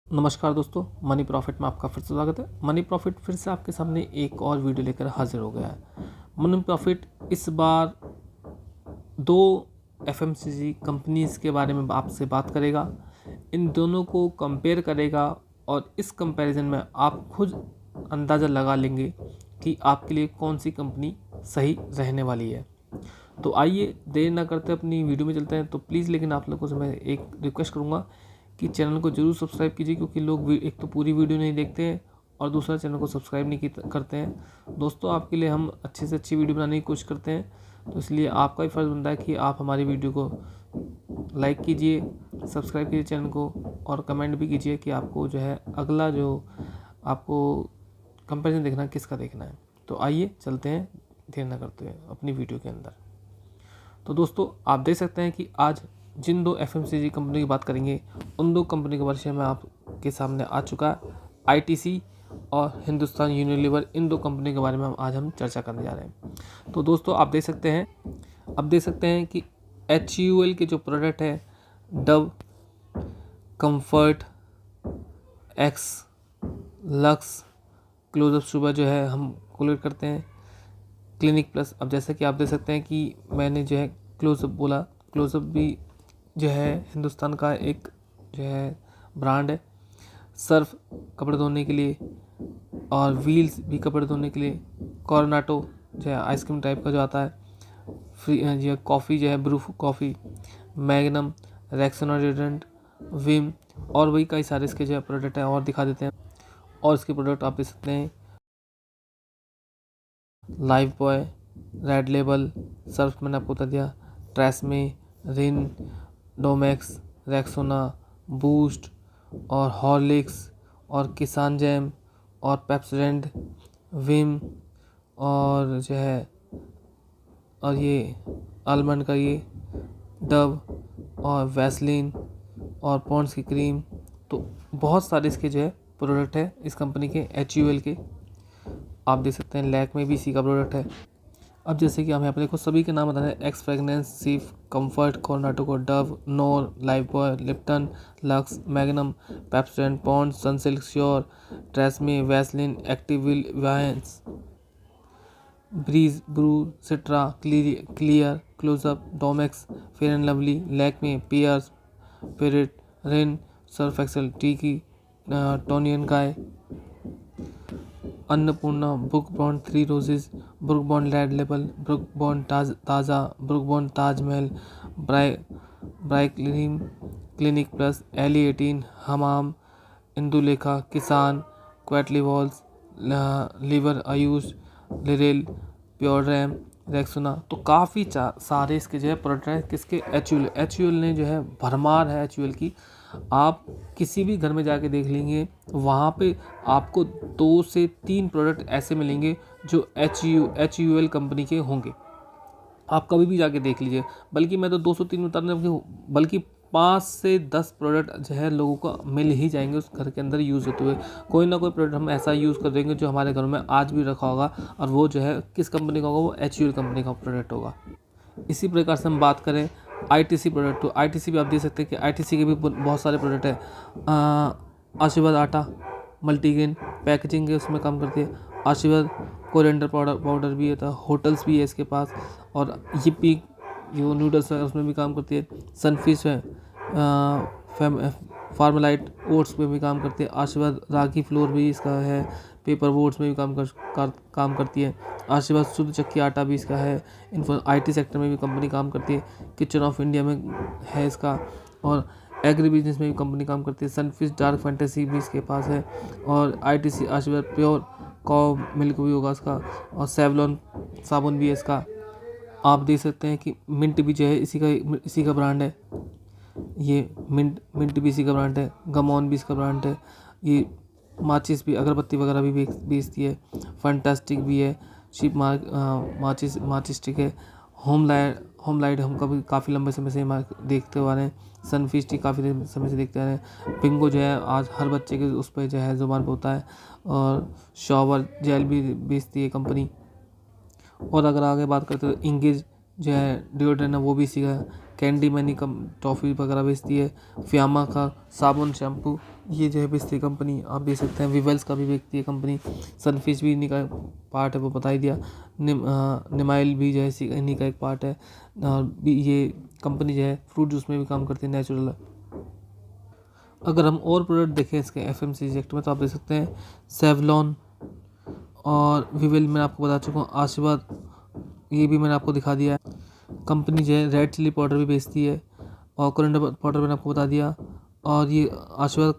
नमस्कार दोस्तों, money profit में आपका फिर से स्वागत है। मनी प्रॉफिट फिर से आपके सामने एक और वीडियो लेकर हाजिर हो गया है। मनी प्रॉफिट इस बार दो एफएमसीजी कंपनीज़ के बारे में आपसे बात करेगा। इन दोनों को कंपेयर करेगा और इस कंपैरिजन में आप खुद अंदाज़ा लगा लेंगे कि आपके लिए कौन सी कंपनी सही रहने वाली है। तो आइए देर ना करते अपनी वीडियो में चलते हैं। तो प्लीज़ लेकिन आप लोगों से मैं एक रिक्वेस्ट करूँगा कि चैनल को जरूर सब्सक्राइब कीजिए, क्योंकि लोग एक तो पूरी वीडियो नहीं देखते हैं और दूसरा चैनल को सब्सक्राइब नहीं करते हैं। दोस्तों, आपके लिए हम अच्छे से अच्छी वीडियो बनाने की कोशिश करते हैं, तो इसलिए आपका भी फ़र्ज़ बनता है कि आप हमारी वीडियो को लाइक कीजिए, सब्सक्राइब कीजिए चैनल को और कमेंट भी कीजिए कि आपको जो है अगला जो आपको कंपैरिजन देखना किसका देखना है। तो आइए चलते हैं देर ना करते हुए अपनी वीडियो के अंदर। तो दोस्तों, आप देख सकते हैं कि आज जिन दो एफएमसीजी कंपनी की बात करेंगे, उन दो कंपनी के बारे में आपके सामने आ चुका है। आईटीसी और हिंदुस्तान यूनिलीवर, इन दो कंपनी के बारे में आज हम चर्चा करने जा रहे हैं। तो दोस्तों, आप देख सकते हैं कि HUL के जो प्रोडक्ट है, Dove, Comfort, Axe, Lux, Closeup सुबह जो है हम कोलेट करते हैं, क्लिनिक प्लस। अब जैसा कि आप देख सकते हैं कि मैंने जो है क्लोजअप बोला, क्लोजअप भी जो है हिंदुस्तान का एक जो है ब्रांड है। सर्फ कपड़े धोने के लिए और व्हील्स भी कपड़े धोने के लिए। कॉर्नाटो जो है आइसक्रीम टाइप का जो आता है। फ्री जो है कॉफ़ी जो है Bru coffee, Magnum, Rexona deodorant, Vim और वही कई सारे इसके जो है प्रोडक्ट हैं और दिखा देते हैं। और इसके प्रोडक्ट आप देख सकते हैं, life boy, red label, Surf मैंने आपको बता दिया, ट्रेसमे, रिन, डोमेक्स, रेक्सोना, बूस्ट और हॉर्लिक्स और किसान जैम और पेप्सोडेंट, विम और जो है और ये आलमंड का ये डव और वैसलीन और पॉन्ड्स की क्रीम। तो बहुत सारे इसके जो है प्रोडक्ट है इस कंपनी के HUL के। आप देख सकते हैं लैक में भी इसी का प्रोडक्ट है। अब जैसे कि हम यहाँ पर देखो सभी के नाम बता रहे हैं, Axe fragrance, Cif, Comfort, Cornetto, Dove, Knorr, Lifebuoy, Lipton, Lux, Magnum, Pepsodent, Pond's, Sunsilk, Sure, Tresemme, Vaseline, Active Wheel, वायंस, Breeze, Bru, Citra, Clear, Close Up, Domex, Fair and Lovely, Lakme, Pears, पिरिट, रिन, सर्फ एक्सेल, टीकी, टोनियन काय, Annapurna, Brooke Bond, Three Roses, Brooke Bond Red Label, Brooke Bond Taaza, Brooke Bond Taj Mahal, Brylcreem, Clinic Plus, Elle 18, Hamam, Indulekha, Kissan, क्वेटली Wall's, Lever, Ayush, लिरेल, pure RAM, Rexona. तो काफ़ी सारे इसके जो है प्रोडक्ट हैं किसके, HUL ने जो है भरमार है HUL की। आप किसी भी घर में जाके देख लेंगे, वहाँ पे आपको 2 से 3 प्रोडक्ट ऐसे मिलेंगे जो HUL कंपनी के होंगे। आप कभी भी जाके देख लीजिए, बल्कि मैं तो 203 उतारने, बल्कि 5 से 10 प्रोडक्ट जो है लोगों को मिल ही जाएंगे उस घर के अंदर यूज़ होते हुए। कोई ना कोई प्रोडक्ट हम ऐसा यूज़ कर देंगे जो हमारे घर में आज भी रखा होगा, और वो जो है किस कंपनी का होगा, वो HUL कंपनी का प्रोडक्ट होगा। इसी प्रकार से हम बात करें ITC प्रोडक्ट, तो ITC भी आप देख सकते हैं कि ITC के भी बहुत सारे प्रोडक्ट है। आशीर्वाद आटा, मल्टीग्रेन पैकेजिंग के उसमें काम करती है। आशीर्वाद कोरिएंडर पाउडर भी है, तो होटल्स भी है इसके पास। और yippee जो नूडल्स है उसमें भी काम करती है। सनफिश है, फार्मालाइट ओट्स में भी काम करती है। आशीर्वाद रागी फ्लोर भी इसका है, पेपर बोट्स में भी काम करती है। आशीर्वाद शुद्ध चक्की आटा भी इसका है। IT सेक्टर में भी कंपनी काम करती है। किचन ऑफ इंडिया में है इसका, और एग्री बिजनेस में भी कंपनी काम करती है। सनफिश डार्क फैंटेसी भी इसके पास है, और ITC आशीर्वाद प्योर काउ मिल्क भी होगा इसका, और सेवलॉन साबुन भी है इसका। आप देख सकते हैं कि मिंट भी जो है इसी का ब्रांड है। ये मिंट भी इसी का ब्रांड है। गमॉन भी इसका ब्रांड है। ये माचिस भी, अगरबत्ती वगैरह भी बेचती है। फंटास्टिक भी है। शिप माचिस स्टिक है। होम लाइट हम कभी काफ़ी लंबे समय से देखते हुए आ रहे हैं। सनफिश टी काफ़ी समय से देखते आ रहे हैं। बिंगो जो है आज हर बच्चे के उस पर जो है ज़ुबान पर होता है। और शॉवर जेल भी बेचती है कंपनी। और अगर आगे बात करते हैं तो इंगेज जो है डिओड्रेंट है, वो भी इसी का है। कैंडी मैनी कम टॉफ़ी वगैरह बेचती है। फियामा का साबुन शैम्पू ये जो है बेचती है कंपनी, आप देख सकते हैं। विवेल्स का भी बेचती है कंपनी। सनफिश भी इन्हीं का पार्ट है, वो बता ही दिया। निमाइल भी जो है इन्हीं का एक पार्ट है। और भी ये कंपनी जो है फ्रूट जूस में भी काम करती है, नेचुरल। अगर हम और प्रोडक्ट देखें इसके एफएमसीजी सेक्टर में तो आप देख सकते हैं सेवलॉन और विवेल मैंने आपको बता चुका हूँ। आशीर्वाद ये भी मैंने आपको दिखा दिया है। कंपनी जो है रेड चिली पाउडर भी बेचती है और कोरिएंडर पाउडर मैंने आपको बता दिया। और ये आशीर्वाद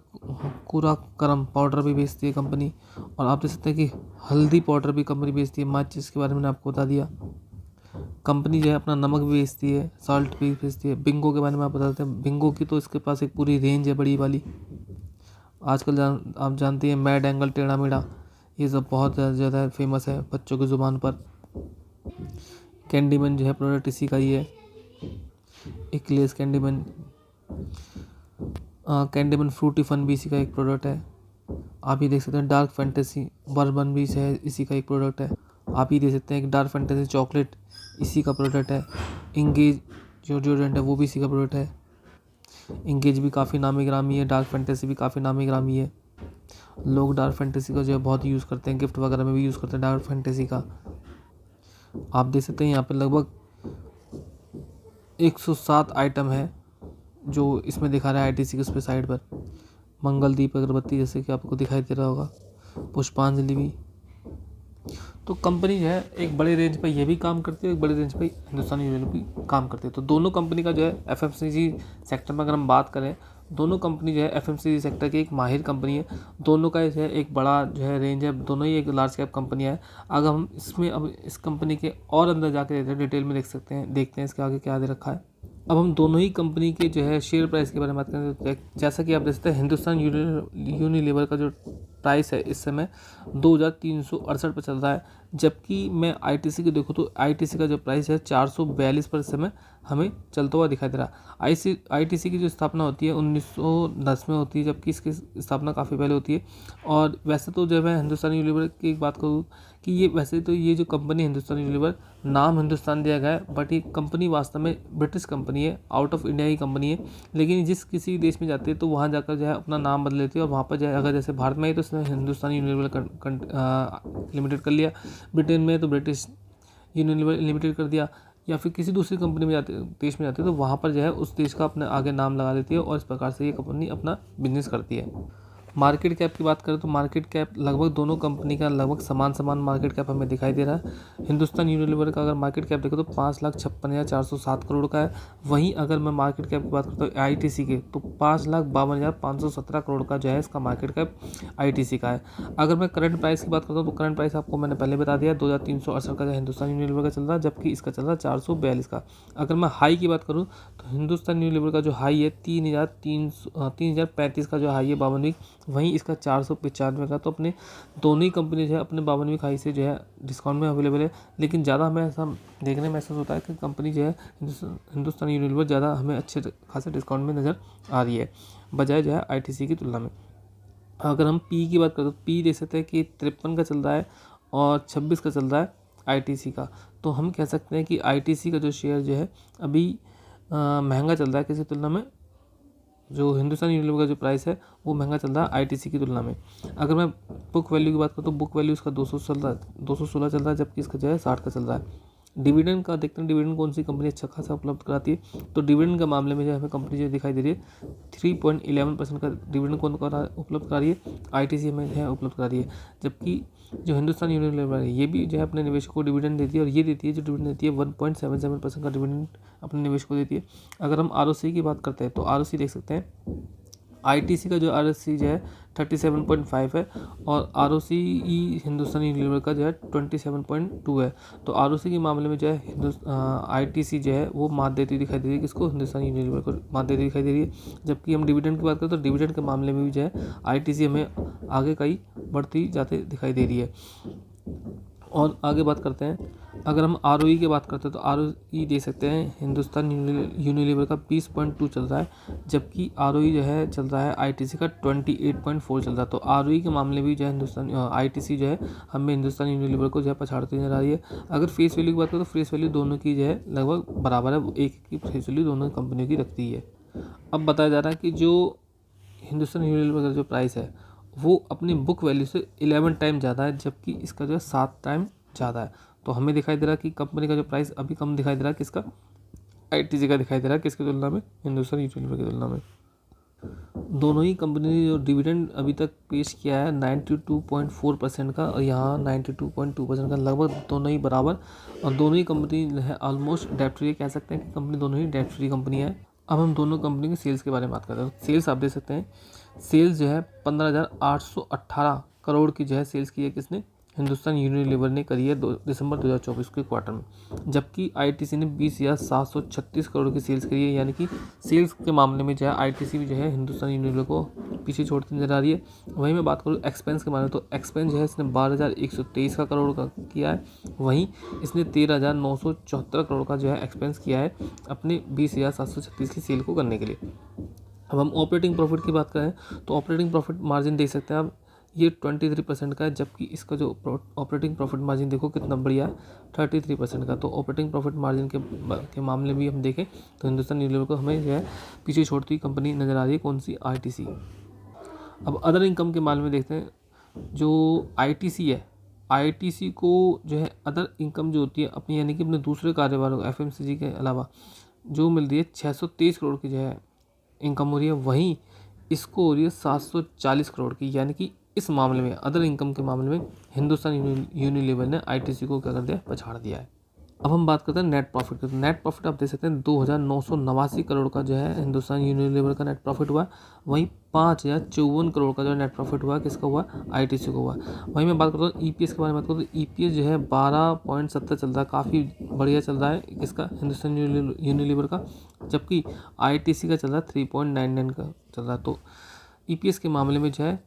पूरा गरम पाउडर भी बेचती है कंपनी। और आप देख सकते हैं कि हल्दी पाउडर भी कंपनी बेचती है। माचिस के बारे में मैंने आपको बता दिया। कंपनी जो है अपना नमक भी बेचती है, सॉल्ट भी बेचती है। बिंगो के बारे में आप बता देते हैं। बिंगो की तो इसके पास एक पूरी रेंज है बड़ी वाली। आजकल आप जानते हैं मैड एंगल, टेढ़ा मेढ़ा, ये सब बहुत ज़्यादा फेमस है बच्चों की ज़ुबान पर। कैंडीमैन जो है प्रोडक्ट इसी का ही है, Eclairs Candyman. Candyman Fruity Fun भी इसी का एक प्रोडक्ट है। आप ही देख सकते हैं डार्क फैंटेसी बर्बन भी है, इसी का एक प्रोडक्ट है। आप ही देख सकते हैं कि डार्क फैंटेसी चॉकलेट इसी का प्रोडक्ट है। इंगेज जो डिओड्रेंट है वो भी इसी का प्रोडक्ट है। इंगेज भी काफ़ी नामी ग्रामी है, डार्क फैंटेसी भी काफ़ी नामी ग्रामी है। लोग डार्क फैंटेसी का जो है बहुत यूज़ करते हैं, गिफ्ट वगैरह में भी यूज़ करते हैं डार्क फैंटेसी का। आप देख सकते हैं यहाँ पे लगभग 107 आइटम है जो इसमें दिखा रहा है आईटीसी के उस पर साइड पर। मंगलदीप अगरबत्ती जैसे कि आपको दिखाई दे रहा होगा, पुष्पांजलि भी। तो कंपनी जो है एक बड़े रेंज पे ये भी काम करती है, एक बड़े रेंज पे हिंदुस्तान यूनिलीवर भी काम करती है। तो दोनों कंपनी का जो है एफएमसीजी सेक्टर में अगर हम बात करें, दोनों कंपनी जो है एफएमसीजी सेक्टर की एक माहिर कंपनी है। दोनों का जो है एक बड़ा जो है रेंज है, दोनों ही एक लार्ज कैप कंपनी है। अगर हम इसमें अब इस कंपनी के और अंदर जाके डिटेल में देख सकते हैं, देखते हैं इसके आगे क्या दे रखा है। अब हम दोनों ही कंपनी के जो है शेयर प्राइस के बारे में बात करें तो जैसा कि आप देख सकते हैं हिंदुस्तान यूनिलीवर का जो प्राइस है इस समय 2368 पर चल रहा है। जबकि मैं आईटीसी को देखूँ तो आईटीसी का जो प्राइस है 442 पर इस समय हमें चलता हुआ दिखाई दे रहा है। आईटीसी की जो स्थापना होती है 1910 में होती है, जबकि इसकी स्थापना काफ़ी पहले होती है। और वैसे तो जब मैं हिंदुस्तान यूनिलीवर की बात करूँ कि ये वैसे तो ये जो कंपनी हिंदुस्तान यूनिलीवर, नाम हिंदुस्तान दिया गया है बट ये कंपनी वास्तव में ब्रिटिश कंपनी है, आउट ऑफ इंडिया की कंपनी है। लेकिन जिस किसी देश में जाती है तो वहाँ जाकर जो है अपना नाम बदल लेती है और वहाँ पर जो है अगर जैसे भारत में है तो इसने हिंदुस्तान यूनिलीवर लिमिटेड कर लिया, ब्रिटेन में तो ब्रिटिश यूनिलीवर लिमिटेड कर दिया, या फिर किसी दूसरी कंपनी में जाते देश में जाती है तो वहाँ पर जो है उस देश का अपने आगे नाम लगा देती है और इस प्रकार से ये कंपनी अपना बिजनेस करती है। मार्केट कैप की बात करें तो मार्केट कैप लगभग दोनों कंपनी का लगभग समान मार्केट कैप हमें दिखाई दे रहा है। हिंदुस्तान यूनिलीवर का अगर मार्केट कैप देखो तो 5,56,407 करोड़ का है। वहीं अगर मैं मार्केट कैप की बात करता हूँ आईटीसी के तो 5,52,517 करोड़ का जो है इसका मार्केट कैप आईटीसी का है। अगर मैं करंट प्राइस की बात करता हूँ तो करंट प्राइस आपको मैंने पहले बता दिया 2368 का हिंदुस्तान यूनिलीवर का चल रहा है, जबकि इसका चल रहा है 442 का। अगर मैं हाई की बात करूँ तो हिंदुस्तान यूनिलीवर का जो हाई है 3,035 का जो हाई है 52वीं, वहीं इसका 495 का। तो अपने दोनों ही कंपनी जो है अपने 52वीं खाई से जो है डिस्काउंट में अवेलेबल है। लेकिन ज़्यादा हमें ऐसा देखने में महसूस होता है कि कंपनी जो है हिंदुस्तान यूनिलीवर ज़्यादा हमें अच्छे खासे डिस्काउंट में नज़र आ रही है बजाय जो है आईटीसी की तुलना में। अगर हम पी की बात करें तो पी देख सकते हैं कि 53 का चल रहा है और 26 का चल रहा है आईटीसी का। तो हम कह सकते हैं कि आईटीसी का जो शेयर जो है अभी महंगा चल रहा है किसी तुलना में। जो हिंदुस्तान यूनिलीवर का जो प्राइस है वो महंगा चल रहा है आईटीसी की तुलना में। अगर मैं बुक वैल्यू की बात करूँ तो बुक वैल्यू इसका 216 चल रहा है, जबकि इसका जो है 60 का चल रहा है। डिविडेंड का देखते हैं डिविडेंड कौन सी कंपनी अच्छा खासा उपलब्ध कराती है। तो डिविडेंड के मामले में जो हमें कंपनी जो दिखाई दे रही है 3.11% का डिविडेंड कौन उपलब्ध करा रही है, आईटीसी में है उपलब्ध करा रही है। जबकि जो हिंदुस्तान यूनिलीवर है ये भी जो है अपने निवेशकों को डिविडेंड देती है और ये देती है जो डिविडेंड देती है 1.77% का डिविडेंड अपने निवेशकों को देती है। अगर हम आरओसी की बात करते हैं तो आरओसी देख सकते हैं आईटीसी का जो आरओसी जो है 37.5 है और आरओसी हिंदुस्तान यूनिलीवर का जो है 27.2 है। तो आरओसी के मामले में जो है आईटीसी जो है वो मात देती दिखाई दे रही है, किसको, हिंदुस्तान यूनिलीवर को मात देती दिखाई दे रही है। जबकि हम डिविडेंड की बात करें तो डिविडेंड के मामले में भी जो है आईटीसी हमें आगे कहीं बढ़ती जाते दिखाई दे रही है। और आगे बात करते हैं अगर हम ROE की बात करते हैं तो ROE दे सकते हैं हिंदुस्तान यूनिलीवर का 20.2 चल रहा है, जबकि ROE जो है चल रहा है ITC का 28.4 चल रहा है। तो ROE के मामले में जो है ITC जो है हमें हिंदुस्तान यूनिलीवर को जो है पछाड़ती नजर आ रही है। अगर फेस वैल्यू की बात करें तो फेस वैल्यू दोनों की जो है लगभग बराबर है, एक की फेस वैल्यू दोनों कंपनियों की रखती है। अब बताया जा रहा है कि जो हिंदुस्तान यूनिलीवर का जो प्राइस है वो अपनी बुक वैल्यू से 11 टाइम ज़्यादा है, जबकि इसका जो है 7 टाइम ज़्यादा है। तो हमें दिखाई दे रहा है कि कंपनी का जो प्राइस अभी कम दिखाई दे रहा है किसका, ITC का दिखाई दे रहा है, किसकी तुलना में, हिंदुस्तान यूनिलीवर की तुलना में। दोनों ही कंपनी ने जो डिविडेंड अभी तक पेश किया है 92.4% का और यहाँ 92.2% का, लगभग दोनों ही बराबर, और दोनों ही कंपनी है ऑलमोस्ट डेट फ्री, कह सकते हैं कि कंपनी दोनों ही डेट फ्री कंपनी है। अब हम दोनों कंपनी के सेल्स के बारे में बात करते हैं। सेल्स आप देख सकते हैं, सेल्स जो है 15,818 करोड़ की जो है सेल्स की है किसने, हिंदुस्तान यूनिलीवर ने करी है दिसंबर 2024 के क्वार्टर में, जबकि ITC ने 20,736 करोड़ की सेल्स करी है। यानी कि सेल्स के मामले में जो है ITC भी जो है हिंदुस्तान यूनिलीवर को पीछे छोड़ती नजर आ रही है। वहीं मैं बात करूँ एक्सपेंस के बारे में, तो एक्सपेंस जो है इसने 12,123 का करोड़ का किया है, वहीं इसने 13,974 करोड़ का जो है एक्सपेंस किया है अपने 20,736 की सेल को करने के लिए। अब हम ऑपरेटिंग प्रॉफिट की बात करें तो ऑपरेटिंग प्रॉफिट मार्जिन देख सकते हैं आप, ये 23% का है, जबकि इसका जो ऑपरेटिंग प्रॉफिट मार्जिन देखो कितना बढ़िया है, 33% का। तो ऑपरेटिंग प्रॉफिट मार्जिन के मामले में हम देखें तो हिंदुस्तान यूनिलीवर को हमें जो है पीछे छोड़ती हुई कंपनी नज़र आ रही है, कौन सी, ITC। अब अदर इनकम के मामले में देखते हैं, जो ITC है, ITC को जो है अदर इनकम जो होती है अपनी, यानी कि अपने दूसरे कारोबारों FMCG के अलावा जो मिल रही है 623 करोड़ की जो है इनकम हो रही है, वहीं इसको हो रही है 740 करोड़ की। यानी कि इस मामले में अदर इनकम के मामले में हिंदुस्तान यूनिलीवर ने ITC को क्या कर दिया, पछाड़ दिया है। अब हम बात करते हैं नेट प्रॉफिट की। नेट प्रॉफिट आप देख सकते हैं 2,989 करोड़ का जो है हिंदुस्तान यूनिलीवर का नेट प्रॉफिट हुआ, वहीं 5,054 करोड़ का जो नेट प्रॉफिट हुआ किसका हुआ, ITC को हुआ। वहीं मैं बात करता हूँ EPS के बारे में बात करूँ तो EPS जो है 12.70 चल रहा है, काफ़ी बढ़िया चल रहा है किसका, हिंदुस्तान यूनिलीवर का, जबकि ITC का चल रहा है 3.99 का चल रहा है। तो EPS के मामले में जो है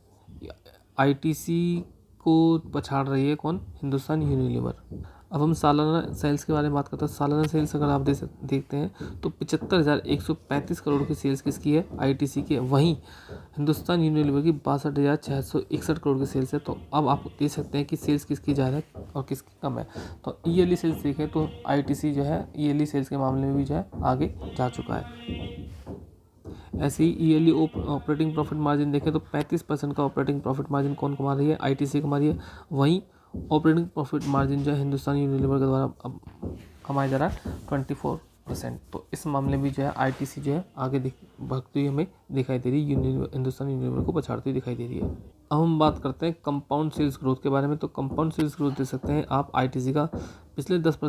ITC को पछाड़ रही है कौन, हिंदुस्तान यूनिलीवर। अब हम सालाना सेल्स के बारे में बात करते हैं। सालाना सेल्स अगर आप देखते हैं तो 75,135 करोड़ की सेल्स किसकी है, ITC की है, वहीं हिंदुस्तान यूनिलीवर की 62,661 करोड़ की सेल्स है। तो अब आप देख सकते हैं कि सेल्स किसकी ज़्यादा है और किसकी कम है। तो ईयरली सेल्स देखें तो ITC जो है ईयरली सेल्स के मामले में भी जो है आगे जा चुका है। ऐसे ही ईयरली ऑपरेटिंग प्रॉफिट मार्जिन देखें तो 35% का ऑपरेटिंग प्रॉफिट मार्जिन कौन कमा रही है, ITC कमा रही है, वहीं ऑपरेटिंग प्रॉफिट मार्जिन जो है हिंदुस्तान यूनिलीवर के द्वारा अब कमाया जा रहा है 24%। तो इस मामले में जो है ITC जो है आगे बढ़ती हुई हमें दिखाई दे रही है, हिंदुस्तान यूनिलीवर को पछाड़ती हुई दिखाई दे रही है। अब हम बात करते हैं कंपाउंड सेल्स ग्रोथ के बारे में। तो कंपाउंड सेल्स ग्रोथ देख सकते हैं आप ITC का पिछले 10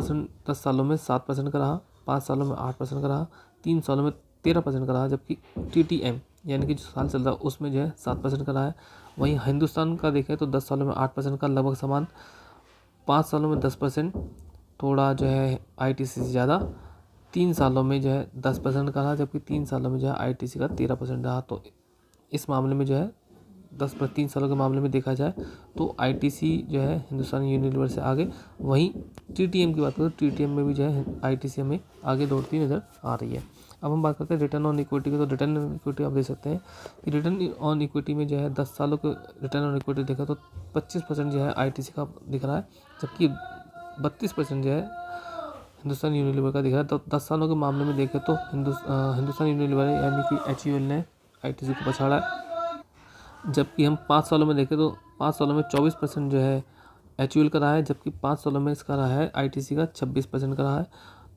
सालों में 7% का रहा, 5 सालों में 8% का रहा, 3 सालों में 13% का रहा, जबकि TTM यानी कि जो साल चल रहा है उसमें जो है 7% का रहा है। वहीं हिंदुस्तान का देखें तो 10 सालों में 8% का लगभग समान, 5 सालों में 10%, थोड़ा जो है ITC से ज़्यादा, 3 सालों में जो है 10% का रहा, जबकि 3 सालों में जो है ITC का 13% रहा। तो इस मामले में जो है 3 सालों के मामले में देखा जाए तो ITC जो है हिंदुस्तान यूनिलीवर से आगे। वहीं TTM की बात करें तो TTM में भी जो है ITC हमें आगे दौड़ती नज़र आ रही है। अब हम बात करते हैं रिटर्न ऑन इक्विटी की। तो रिटर्न ऑन इक्विटी आप देख सकते हैं कि रिटर्न ऑन इक्विटी में जो है 10 सालों के रिटर्न ऑन इक्विटी देखा तो 25% जो है ITC का दिख रहा है, जबकि 32% जो है हिंदुस्तान यूनिलीवर का दिख रहा है। तो 10 सालों के मामले में देखें तो हिंदुस्तान यूनिलीवर यानी कि HUL ने ITC को पछाड़ा है, जबकि हम 5 सालों में देखें तो 5 सालों में 24% जो है HUL का रहा है, जबकि 5 सालों में इसका रहा है ITC का 26% का रहा है,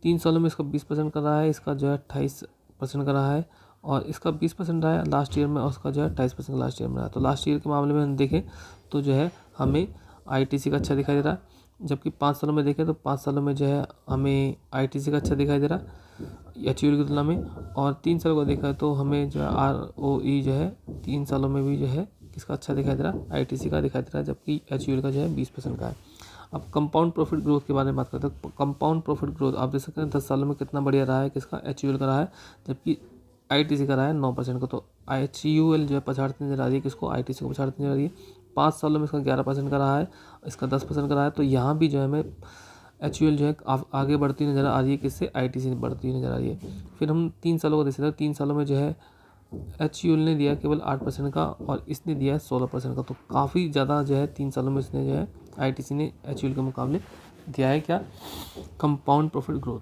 3 सालों में इसका 20% का रहा है, इसका जो है 28% का रहा है, और इसका 20% रहा है लास्ट ईयर में, और उसका जो है 28% लास्ट ईयर में रहा है। तो लास्ट ईयर के मामले में हम देखें तो जो है हमें ITC का अच्छा दिखाई दे रहा है, जबकि 5 सालों में देखें तो 5 सालों में जो है हमें ITC का अच्छा दिखाई दे रहा है HUL की तुलना में, और 3 सालों का देखा तो हमें जो है ROE जो है 3 सालों में भी जो है किसका अच्छा दिखाई दे रहा है, ITC का दिखाई दे रहा है, जबकि HUL का जो है 20% का है। अब कंपाउंड प्रॉफिट ग्रोथ के बारे में बात करते हैं। कंपाउंड प्रॉफिट ग्रोथ आप देख सकते हैं 10 सालों में कितना बढ़िया रहा है, किसका, HUL का रहा है, जबकि ITC का रहा है 9% का। तो HUL जो है पछाड़ती नजर आ रही है किसको, ITC को पछाड़ती नजर आ रही है। 5 सालों में इसका 11% का रहा है, इसका 10% का रहा है। तो यहाँ भी जो है हमें HUL जो है आगे बढ़ती नज़र आ रही है, किससे, ITC बढ़ती हुई नज़र आ रही है। फिर हम 3 सालों को देख सकते हैं। 3 सालों में जो है HUL ने दिया केवल 8% का और इसने दिया है 16% का, तो काफ़ी ज़्यादा जो है 3 सालों में इसने जो है ITC ने HUL के मुकाबले दिया है क्या, कंपाउंड प्रॉफिट ग्रोथ।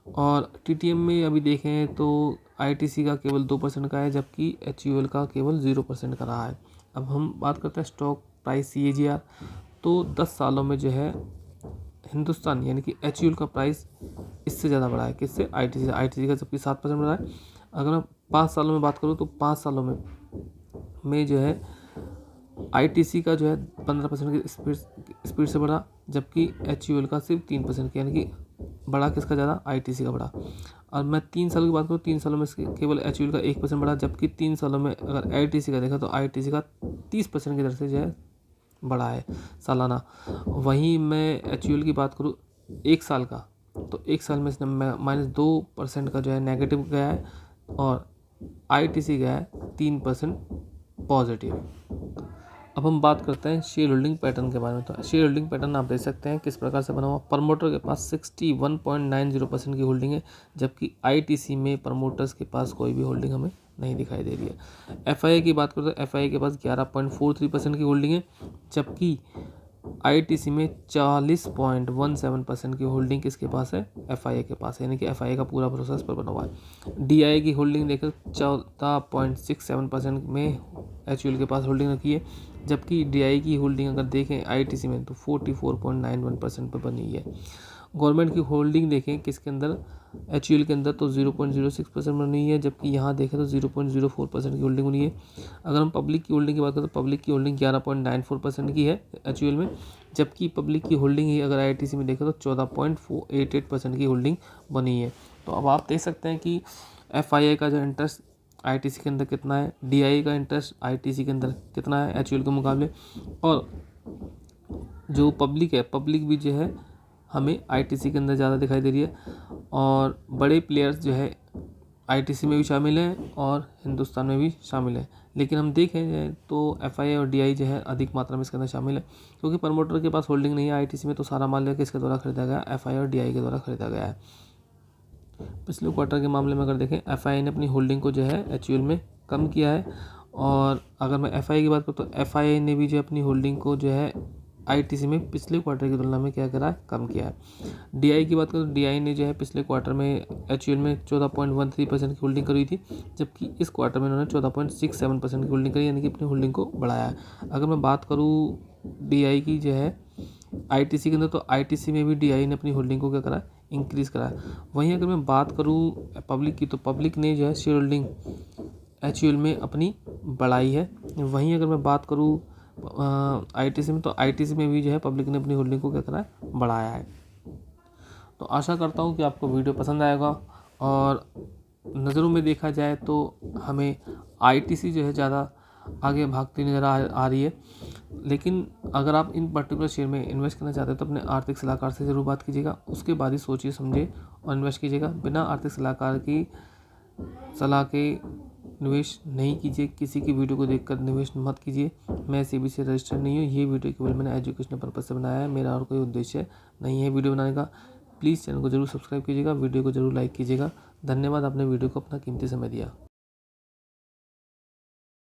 और TTM में अभी देखें तो ITC का केवल 2% का है, जबकि HUL का केवल 0% का रहा है। अब हम बात करते हैं स्टॉक प्राइस CAGR, तो 10 सालों में जो है हिंदुस्तान यानी कि HUL का प्राइस इससे ज़्यादा बढ़ा है, किससे, ITC का, जबकि 7% बढ़ा है। अगर मैं 5 सालों में बात करूँ तो 5 सालों में जो है ITC का जो है 15% की स्पीड से बढ़ा, जबकि HUL का सिर्फ 3% की, यानी कि बढ़ा किसका ज़्यादा, ITC का बढ़ा। और मैं 3 सालों की बात करूँ, 3 सालों में केवल HUL का 1% बढ़ा, जबकि 3 सालों में अगर ITC का देखा तो ITC का 30% की दर से जो है बढ़ा है सालाना। वहीं मैं HUL की बात करूँ 1 साल का, तो 1 साल में इसने -2% का जो है नेगेटिव गया है और ITC गया है 3% पॉजिटिव। अब हम बात करते हैं शेयर होल्डिंग पैटर्न के बारे में। तो शेयर होल्डिंग पैटर्न आप देख सकते हैं किस प्रकार से बना हुआ। प्रमोटर के पास 61.90% की होल्डिंग है, जबकि ITC में प्रमोटर्स के पास कोई भी होल्डिंग हमें नहीं दिखाई दे रही है। FII की बात करें तो FII के पास 11.43% की होल्डिंग है, जबकि ITC में 40.17% की होल्डिंग किसके पास है, FII के पास है, यानी कि FII का पूरा भरोसा इस पर बना हुआ है। DI की होल्डिंग देखकर 14.67% में HUL के पास होल्डिंग रखी है, जबकि DI की होल्डिंग अगर देखें ITC में तो 44.91% पर बनी हुई है। गवर्नमेंट की होल्डिंग देखें किसके अंदर, HUL के अंदर, तो 0.06% बनी हुई है, जबकि यहाँ देखें तो 0.04% की होल्डिंग बनी है। अगर हम पब्लिक की होल्डिंग की बात करें तो पब्लिक की होल्डिंग 11.94% की है HUL में, जबकि पब्लिक की होल्डिंग ही अगर ITC में देखें तो 14.88% की होल्डिंग बनी है। तो अब आप देख सकते हैं कि FII का जो इंटरेस्ट ITC के अंदर कितना है, DI का इंटरेस्ट ITC के अंदर कितना है HUL के मुकाबले, और जो पब्लिक है, पब्लिक भी जो है हमें ITC के अंदर ज़्यादा दिखाई दे रही है। और बड़े प्लेयर्स जो है ITC में भी शामिल हैं और हिंदुस्तान में भी शामिल है, लेकिन हम देखें तो FII और DI जो है अधिक मात्रा में इसके अंदर शामिल है, क्योंकि प्रमोटर के पास होल्डिंग नहीं है ITC में, तो सारा माल किसके द्वारा खरीदा गया, FII और DI के द्वारा खरीदा गया है। पिछले क्वार्टर के मामले में अगर देखें FII ने अपनी होल्डिंग को जो है HUL में कम किया है, और अगर मैं FII की बात करूँ तो FII ने भी जो अपनी होल्डिंग को जो है ITC में पिछले क्वार्टर की तुलना में क्या करा है, कम किया है। DI की बात करें तो DI ने जो है पिछले क्वार्टर में HUL में 14.13% की होल्डिंग करी थी, जबकि इस क्वार्टर में उन्होंने 14.67% की होल्डिंग करी, यानी कि अपनी होल्डिंग को बढ़ाया है। अगर मैं बात करूँ DI की जो है ITC के अंदर, तो ITC में भी DI ने अपनी होल्डिंग को क्या करा, इंक्रीज़ करा है। वहीं अगर मैं बात करूँ पब्लिक की, तो पब्लिक ने जो है शेयर होल्डिंग HUL में अपनी बढ़ाई है। वहीं अगर मैं बात करूँ ITC में, तो ITC में भी जो है पब्लिक ने अपनी होल्डिंग को क्या करा है, बढ़ाया है। तो आशा करता हूँ कि आपको वीडियो पसंद आएगा, और नज़रों में देखा जाए तो हमें ITC जो है ज़्यादा आगे भागती नज़र आ रही है। लेकिन अगर आप इन पर्टिकुलर शेयर में इन्वेस्ट करना चाहते हैं तो अपने आर्थिक सलाहकार से ज़रूर बात कीजिएगा, उसके बाद ही सोचिए समझे और इन्वेस्ट कीजिएगा। बिना आर्थिक सलाहकार की सलाह के निवेश नहीं कीजिए, किसी की वीडियो को देखकर निवेश मत कीजिए। मैं SEBI से रजिस्टर्ड नहीं हूँ, ये वीडियो केवल मैंने एजुकेशनल पर्पज़ से बनाया है, मेरा और कोई उद्देश्य नहीं है वीडियो बनाने का। प्लीज़ चैनल को जरूर सब्सक्राइब कीजिएगा, वीडियो को जरूर लाइक कीजिएगा। धन्यवाद, आपने वीडियो को अपना कीमती समय दिया।